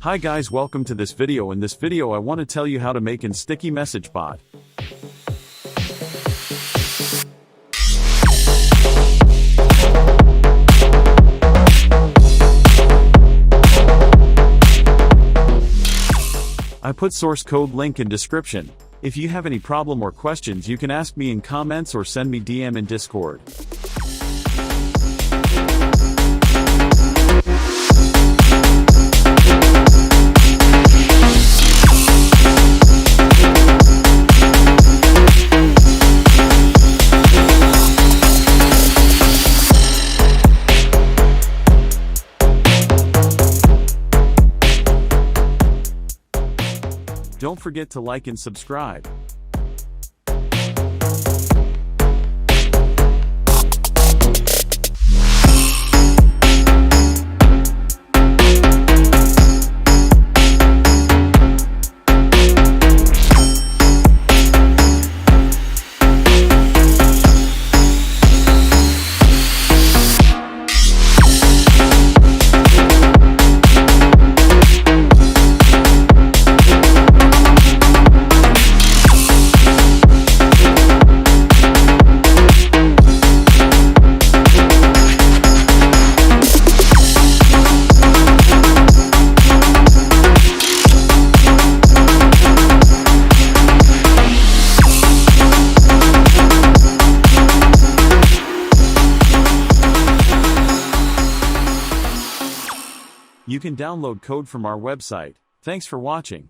Hi guys, welcome to this video. In this video I want to tell you how to make an sticky message bot. I put source code link in description. If you have any problem or questions you can ask me in comments or send me DM in Discord. Don't forget to like and subscribe. You can download code from our website. Thanks for watching.